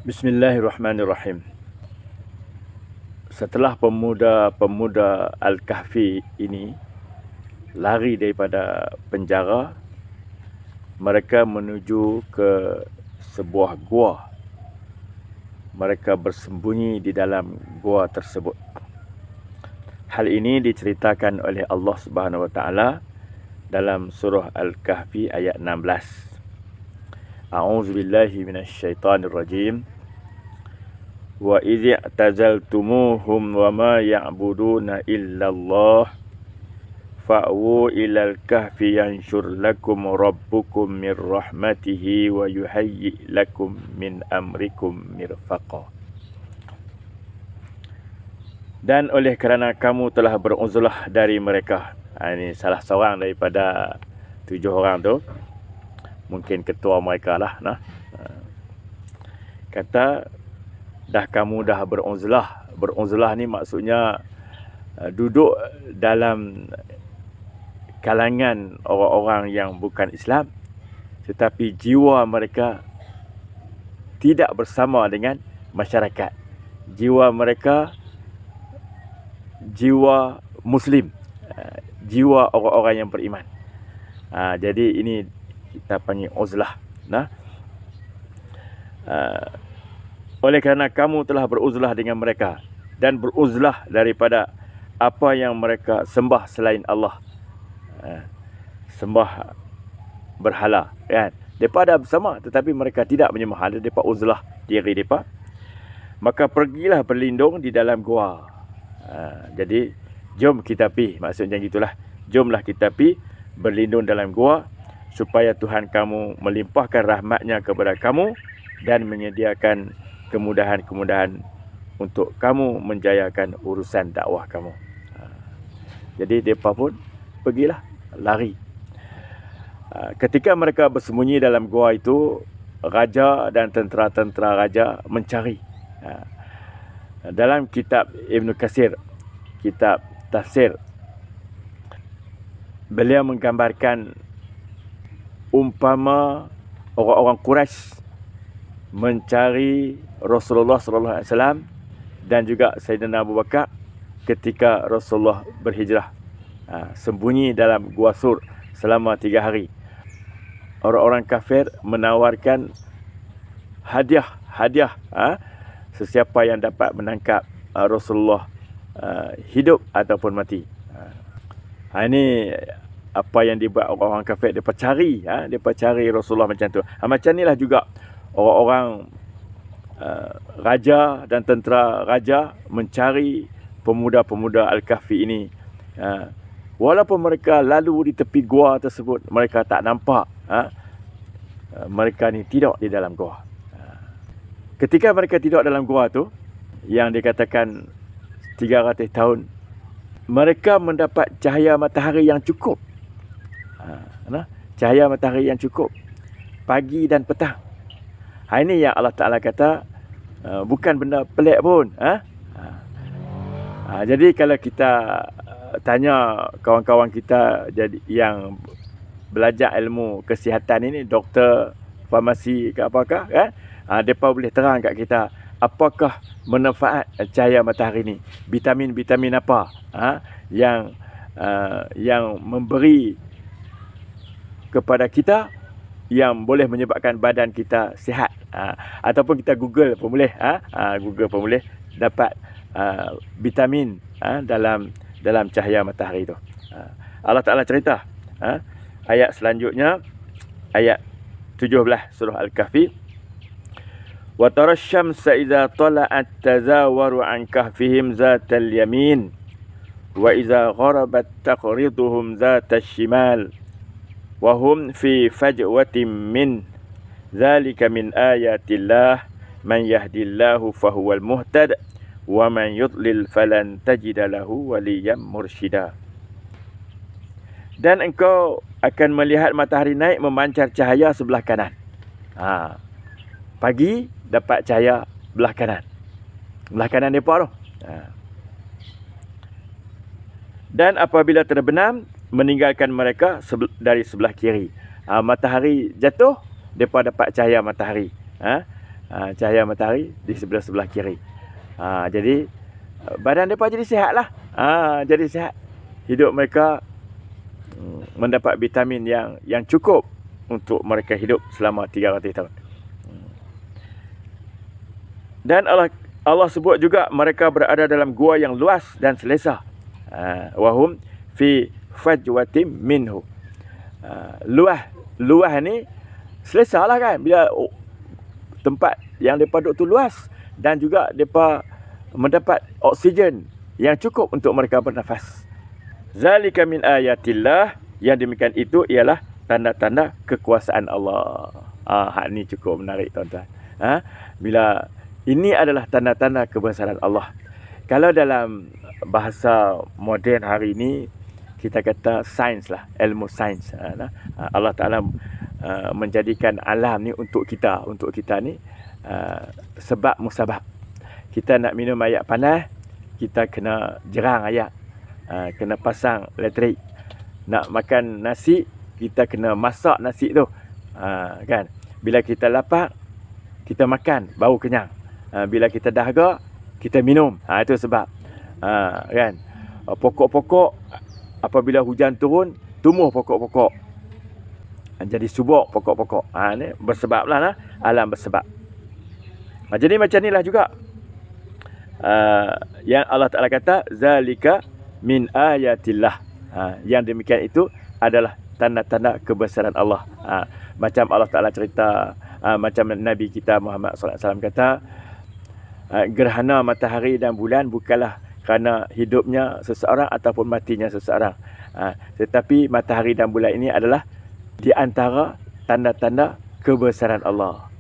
Bismillahirrahmanirrahim. Setelah pemuda-pemuda Al-Kahfi ini lari daripada penjara, mereka menuju ke sebuah gua. Mereka bersembunyi di dalam gua tersebut. Hal ini diceritakan oleh Allah Subhanahu Wa Taala dalam surah Al-Kahfi ayat 16. A'udzubillahi minasyaitonirrajim. Wa idh i'tazaltumuhum wa ma ya'buduna illallah fa'wu ilal kahfi yanshur lakum rabbukum min rahmatihi wa yuhayyi lakum min amrikum mirfaqa. Dan oleh kerana kamu telah beruzlah dari mereka. Ini salah seorang daripada 7 orang tu. Mungkin ketua mereka lah. Kata, kamu dah beruzlah. Beruzlah ni maksudnya duduk dalam kalangan orang-orang yang bukan Islam, tetapi jiwa mereka tidak bersama dengan masyarakat. Jiwa mereka jiwa Muslim, jiwa orang-orang yang beriman. Jadi ini kita panggil uzlah. Oleh kerana kamu telah beruzlah dengan mereka dan beruzlah daripada apa yang mereka sembah selain Allah, sembah berhala, kan? Mereka ada bersama tetapi mereka tidak menyembah hala, mereka uzlah diri mereka. Maka pergilah berlindung di dalam gua. Jadi jom kita pi, maksudnya gitulah. Jomlah kita pi berlindung dalam gua supaya Tuhan kamu melimpahkan rahmatnya kepada kamu dan menyediakan kemudahan-kemudahan untuk kamu menjayakan urusan dakwah kamu. Jadi mereka pun pergilah, lari. Ketika mereka bersembunyi dalam gua itu, raja dan tentera-tentera raja mencari. Dalam kitab Ibn Katsir, kitab tafsir, beliau menggambarkan umpama orang-orang Quraisy mencari Rasulullah SAW dan juga Sayyidina Abu Bakar ketika Rasulullah berhijrah, sembunyi dalam Gua Sur selama 3 hari. Orang-orang kafir menawarkan hadiah, sesiapa yang dapat menangkap Rasulullah hidup ataupun mati. Ini apa yang dibuat orang-orang kafir. Mereka cari Rasulullah macam tu. Macam inilah juga orang-orang raja dan tentera raja mencari pemuda-pemuda Al-Kahfi ini. Walaupun mereka lalu di tepi gua tersebut, mereka tak nampak mereka ni tidak di dalam gua. Ketika mereka tidak dalam gua tu, yang dikatakan 300 tahun, mereka mendapat cahaya matahari yang cukup. Cahaya matahari yang cukup pagi dan petang. Ini yang Allah Ta'ala kata bukan benda pelik pun. Jadi kalau kita tanya kawan-kawan kita jadi yang belajar ilmu kesihatan ini, doktor, farmasi ke apakah, mereka boleh terang kat kita apakah manfaat cahaya matahari ini. Vitamin-vitamin apa yang memberi kepada kita, yang boleh menyebabkan badan kita sihat. Ataupun kita Google pun boleh, Google pun boleh dapat vitamin dalam cahaya matahari itu. Allah Ta'ala cerita ayat selanjutnya, ayat 17 surah Al-Kahfi. Wa tarash syamsa idza tala'at tazawaru an kahfihim zatal yamin wa idza gharabat taqriduhum zatal shimal wa hum fi fajwatin min dzalika min ayatillah man yahdillahu fahuwal muhtad wa man yudlil falan tajida lahu waliyan mursyida. Dan engkau akan melihat matahari naik memancar cahaya sebelah kanan. Pagi dapat cahaya belah kanan. Belah kanan mereka tu. Dan apabila terbenam, meninggalkan mereka dari sebelah kiri. Matahari jatuh, mereka dapat cahaya matahari. cahaya matahari di sebelah kiri. Jadi badan mereka jadi sihat lah. Jadi sihat. Hidup mereka mendapat vitamin yang cukup untuk mereka hidup selama 300 tahun. Dan Allah sebut juga mereka berada dalam gua yang luas dan selesa. Wahum fi fajwatim minhu. Luas ni selesa lah kan. Bila tempat yang mereka duduk tu luas. Dan juga mereka mendapat oksigen yang cukup untuk mereka bernafas. Zalika min ayatillah. Yang demikian itu ialah tanda-tanda kekuasaan Allah. Hak ni cukup menarik tuan-tuan. Bila ini adalah tanda-tanda kebesaran Allah. Kalau dalam bahasa moden hari ini, kita kata sains lah, ilmu sains. Allah Ta'ala menjadikan alam ni untuk kita ni sebab musabab. Kita nak minum air panas, kita kena jerang air, kena pasang elektrik. Nak makan nasi, kita kena masak nasi tu, kan? Bila kita lapar, kita makan, baru kenyang. Bila kita dahaga, kita minum. Itu sebab. Kan? Pokok-pokok, apabila hujan turun, tumbuh pokok-pokok. Jadi subur pokok-pokok. Ni bersebab lah. Alam bersebab. Jadi macam inilah juga. Yang Allah Ta'ala kata, Zalika min ayatillah. Yang demikian itu adalah tanda-tanda kebesaran Allah. Macam Allah Ta'ala cerita, macam Nabi kita Muhammad SAW kata, gerhana matahari dan bulan bukanlah kerana hidupnya seseorang ataupun matinya seseorang. Tetapi matahari dan bulan ini adalah di antara tanda-tanda kebesaran Allah.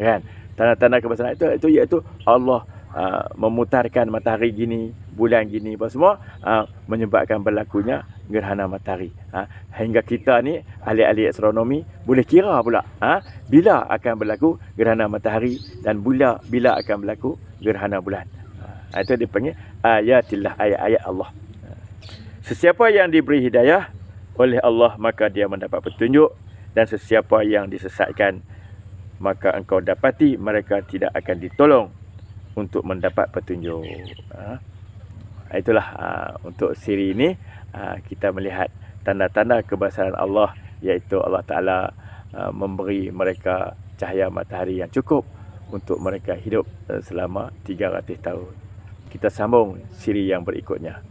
Kan? Tanda-tanda kebesaran itu iaitu Allah memutarkan matahari gini, bulan gini, apa semua menyebabkan berlakunya gerhana matahari. Hingga kita ni ahli-ahli astronomi boleh kira pula bila akan berlaku gerhana matahari dan bila akan berlaku gerhana bulan. Itu dipanggil ayatillah, ayat-ayat Allah. Sesiapa yang diberi hidayah oleh Allah, maka dia mendapat petunjuk, dan sesiapa yang disesatkan, maka engkau dapati mereka tidak akan ditolong untuk mendapat petunjuk. Itulah untuk siri ini kita melihat tanda-tanda kebesaran Allah, iaitu Allah Ta'ala memberi mereka cahaya matahari yang cukup untuk mereka hidup selama 300 tahun. Kita sambung siri yang berikutnya.